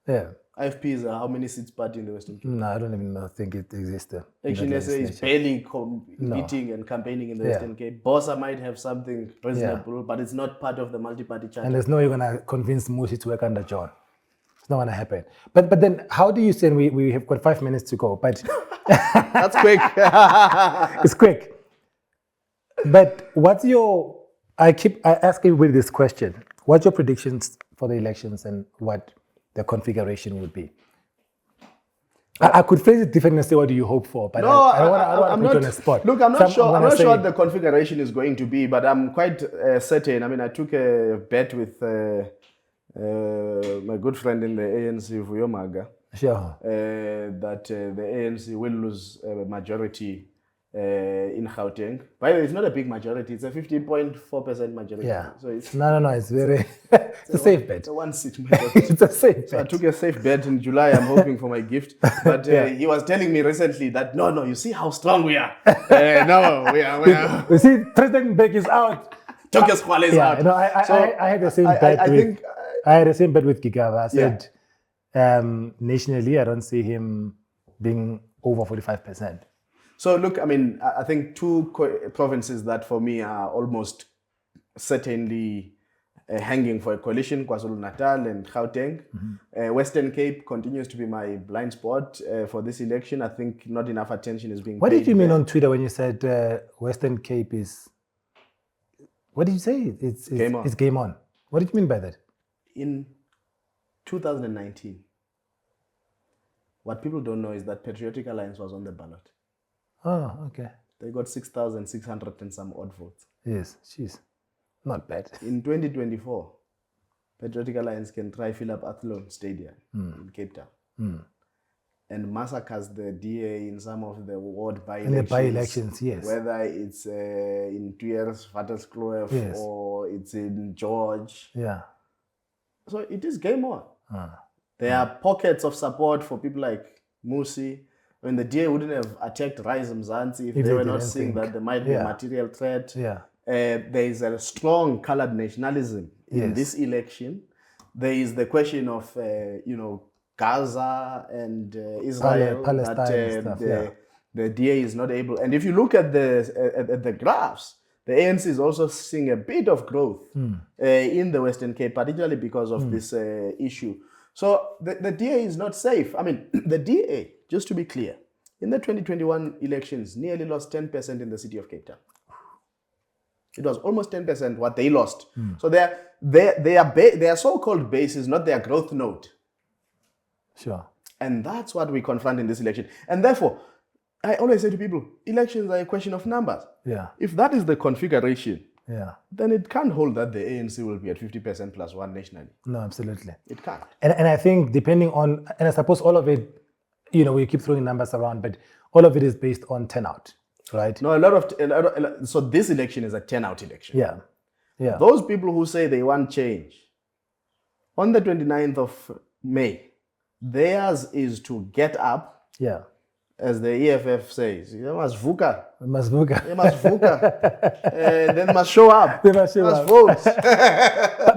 Yeah. IFP is a how many seats party in the Western Cape? No, I don't even think it exists. Action SA is barely competing and campaigning in the Western Cape. Bossa might have something reasonable, but it's not part of the multi-party charter. And there's no way you're going to convince Musi to work under John. It's not going to happen. But then how do you say, we have got 5 minutes to go, but That's quick. it's quick. But what's your, I ask everybody this question. What's your predictions for the elections and what the configuration would be? I could phrase it differently and say, what do you hope for? But No, I don't want to put you on the spot. Look, I'm So not sure. I'm gonna not say- sure what the configuration is going to be, but I'm quite certain. I mean, I took a bet with my good friend in the ANC, Vuyomaga, Sure. that the ANC will lose a majority in Gauteng. By the way, it's not a big majority. It's a 50.4% majority. Yeah. So it's No. It's very, it's a safe bet. a one-seat majority. It's a safe So I bet. took a safe bet in July. I'm hoping for my gift. But he was telling me recently that, no, you see how strong we are. No, we are. You see, President Beck is out. Tokios Kwale is Yeah, out. no, I had the same I bet with. think, I had the same bet with Gigaba. I said, nationally, I don't see him being over 45%. so look, I mean, I think two provinces that for me are almost certainly hanging for a coalition, KwaZulu-Natal and Gauteng. Western Cape continues to be my blind spot for this election. I think not enough attention is being What paid did you mean there. on Twitter when you said Western Cape is? What did you say? It's Game on. It's game on. What did you mean by that? In 2019, what people don't know is that Patriotic Alliance was on the ballot. Oh, okay. They got 6,600 and some odd votes. Yes, jeez, not bad. In 2024, Patriotic Alliance can try fill up Athlone Stadium in Cape Town and massacres the DA in some of the ward by-elections. In the by-elections, yes. Whether it's in 2 years, Vaterskloof, Yes. or it's in George. Yeah. So it is game on. There are pockets of support for people like Musi. When the DA wouldn't have attacked Rise Mzansi if they were not didn't seeing think. that there might be a Yeah. material threat. Yeah. There is a strong colored nationalism in Yes. this election. There is the question of, Gaza and Israel. Palestine that and stuff, yeah. the DA is not able. And if you look at the graphs, the ANC is also seeing a bit of growth in the Western Cape, particularly because of this issue. So the DA is not safe. I mean, the DA, just to be clear, in the 2021 elections, nearly lost 10% in the city of Cape Town. It was almost 10% what they lost. So their so-called base is not their growth node. Sure. And that's what we confront in this election. And therefore, I always say to people, elections are a question of numbers. Yeah. If that is the configuration, Yeah. then it can't hold that the ANC will be at 50% plus one nationally. No, absolutely. It can't. And I think depending on, and I suppose all of it, we keep throwing numbers around, but all of it is based on turnout, right? No, so this election is a turnout election. Yeah. Yeah. Those people who say they want change, on the 29th of May, theirs is to get up, Yeah. as the EFF says. You must vuka. Masbuka. You must vuka. Then must show up. They must show up. vote.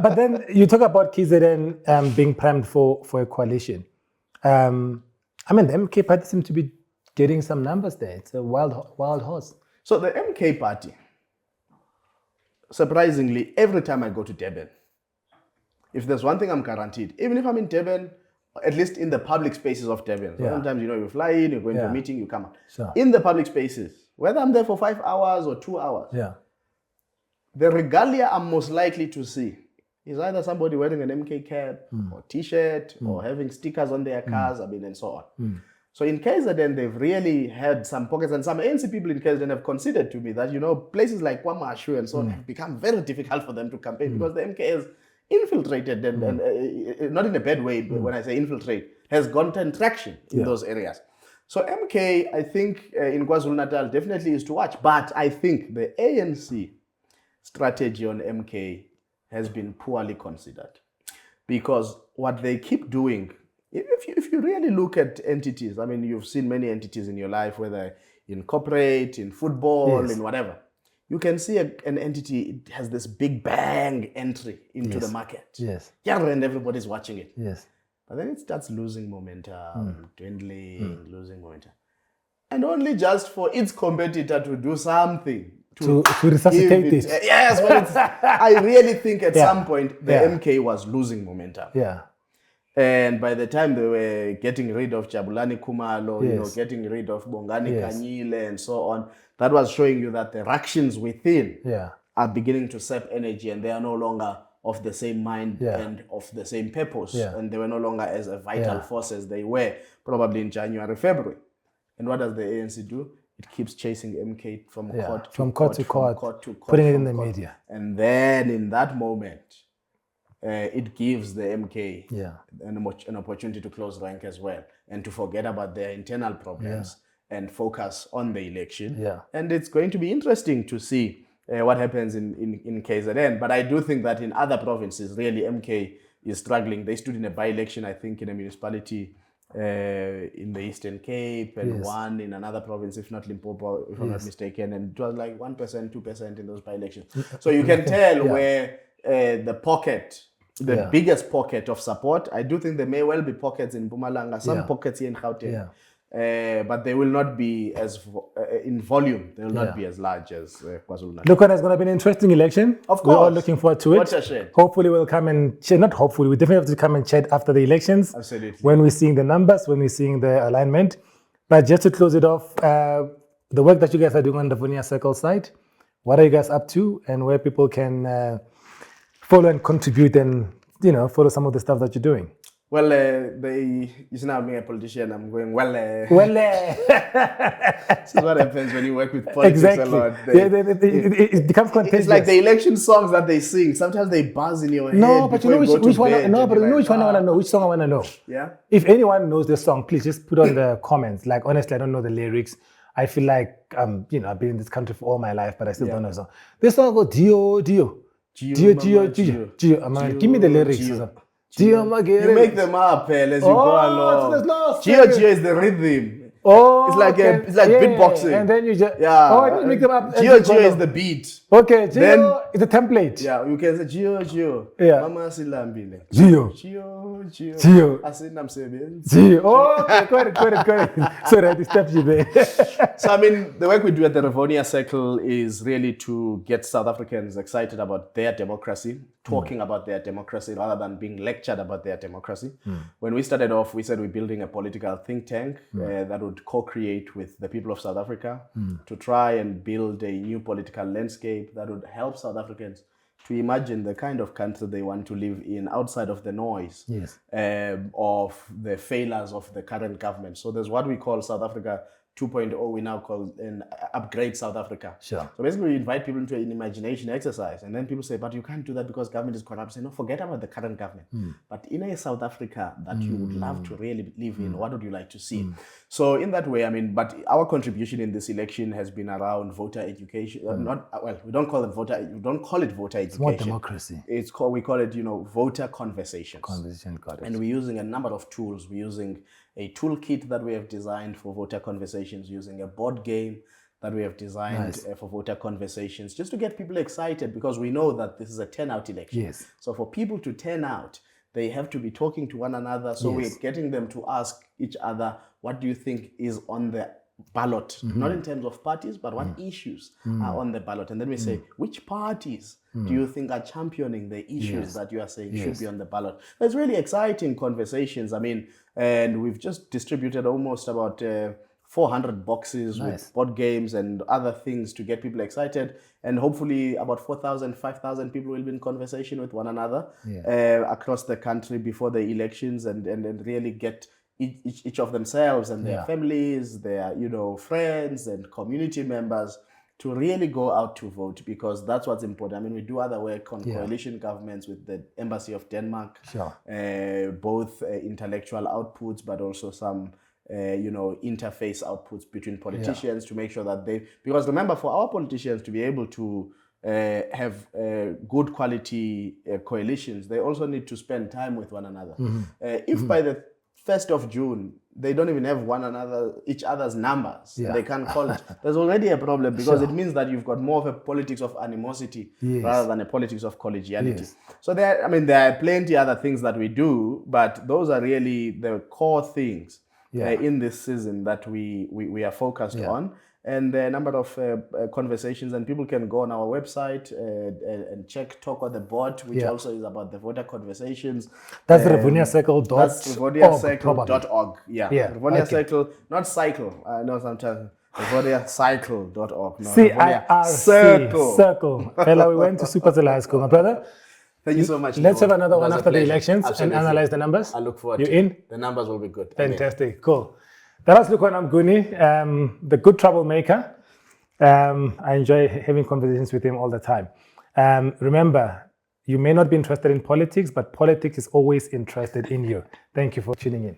But then you talk about KZN being primed for a coalition. I mean, the MK party seems to be getting some numbers there. It's a wild horse. So the MK party, surprisingly, every time I go to Durban, if there's one thing I'm guaranteed, even if I'm in Durban, at least in the public spaces of Durban, so sometimes, you fly in, you're going to a meeting, you come out. Sure. In the public spaces, whether I'm there for 5 hours or 2 hours, the regalia I'm most likely to see is either somebody wearing an MK cap or T-shirt or having stickers on their cars, and so on. So in KZN, they've really had some pockets, and some ANC people in KZN have considered to me that, places like KwaMashu and so on have become very difficult for them to campaign because the MK has infiltrated and not in a bad way, but when I say infiltrate, has gotten traction in those areas. So MK, I think in KwaZulu-Natal definitely is to watch, but I think the ANC strategy on MK has been poorly considered because what they keep doing, if you really look at entities, I mean, you've seen many entities in your life, whether in corporate, in football, in whatever, you can see an entity, it has this big bang entry into the market. Yes. Yeah, and everybody's watching it. Yes. But then it starts losing momentum, dwindling, losing momentum. And only just for its competitor to do something to resuscitate it. Yes, but I really think at some point the MK was losing momentum. Yeah. And by the time they were getting rid of Jabulani Kumalo, getting rid of Bongani Kanyile and so on, that was showing you that the factions within are beginning to sap energy and they are no longer of the same mind and of the same purpose. And they were no longer as a vital force as they were probably in January, February. And what does the ANC do? It keeps chasing MK from court to court, putting it in the media. And then in that moment, it gives the MK an opportunity to close rank as well and to forget about their internal problems and focus on the election. And it's going to be interesting to see what happens in KZN. But I do think that in other provinces, really, MK is struggling. They stood in a by-election, I think, in a municipality in the Eastern Cape and one in another province, if not Limpopo, if I'm not mistaken. And it was like 1%, 2% in those by-elections. So you can tell where the biggest pocket of support. I do think there may well be pockets in Mpumalanga, some pockets here in Gauteng. But they will not be as in volume. They will not be as large as KwaZulu-Natal. Lukhona, it's going to be an interesting election. Of course, we're all looking forward to it. What a shame. Hopefully, we'll come and chat. Not hopefully, we definitely have to come and chat after the elections. Absolutely. When we're seeing the numbers, when we're seeing the alignment. But just to close it off, the work that you guys are doing on the Ronia Circle site, what are you guys up to, and where people can follow and contribute and follow some of the stuff that you're doing? Well, you see now being a politician, I'm going, This is what happens when you work with politics a lot. It becomes contagious. It's like the election songs that they sing. Sometimes they buzz in your head. But you know which one? No, but you know which one I want to know. Which song I want to know? Yeah. If anyone knows the song, please just put on the comments. Like, honestly, I don't know the lyrics. I feel like I've been in this country for all my life, but I still don't know the song. This song goes Dio. Give me the lyrics. You make them up as you go along. Geo is the rhythm. Oh, it's like beatboxing. And then you just you make them up. Geo is the beat. Okay, Geo is the template. Yeah, you can say Geo. Yeah. Mama silambile. Geo. Asina msebenzi. Geo. Oh, correct. Sorry, I disturbed you there. So, I mean, the work we do at the Rivonia Circle is really to get South Africans excited about their democracy, talking about their democracy rather than being lectured about their democracy. When we started off, we said we're building a political think tank that would co-create with the people of South Africa to try and build a new political landscape that would help South Africans to imagine the kind of country they want to live in outside of the noise of the failures of the current government. So there's what we call South Africa 2.0, we now call an upgrade South Africa. Sure. So basically we invite people into an imagination exercise, and then people say, but you can't do that because government is corrupt. Say, no, forget about the current government. But in a South Africa that you would love to really live in, what would you like to see? So in that way, I mean, but our contribution in this election has been around voter education. We don't call it voter education. It's more democracy. We call it, voter conversations. Got it. And we're using a number of tools. We're using a toolkit that we have designed for voter conversations, using a board game that we have designed for voter conversations, just to get people excited, because we know that this is a turnout election. Yes. So for people to turn out, they have to be talking to one another. So we're getting them to ask each other, what do you think is on the ballot? Not in terms of parties, but what issues are on the ballot. And then we say, which parties do you think are championing the issues that you are saying should be on the ballot? There's really exciting conversations. I mean, and we've just distributed almost about 400 boxes with board games and other things to get people excited. And hopefully about 4,000, 5,000 people will be in conversation with one another across the country before the elections and really get each of themselves and their families, their friends and community members to really go out to vote, because that's what's important. I mean, we do other work on coalition governments with the Embassy of Denmark, both intellectual outputs, but also some interface outputs between politicians to make sure that because remember, for our politicians to be able to have good quality coalitions, they also need to spend time with one another. If by the 1st of June, they don't even have each other's numbers. They can't call it. There's already a problem, because it means that you've got more of a politics of animosity rather than a politics of collegiality. So there are plenty other things that we do, but those are really the core things in this season that we are focused on. And a number of conversations, and people can go on our website and check Talk on the Board, which also is about the voter conversations. That's Rivonia Circle. That's RivoniaCircle.org. Rivonia Circle, not cycle. I know sometimes. RivoniaCircle.org. No, Circle. Fella, we went to Super High School, my brother. Thank you so much. Let's have another one after the elections and analyze the numbers. I look forward to it. The numbers will be good. Fantastic. Cool. That was Lukhona Mnguni, the good troublemaker. I enjoy having conversations with him all the time. Remember, you may not be interested in politics, but politics is always interested in you. Thank you for tuning in.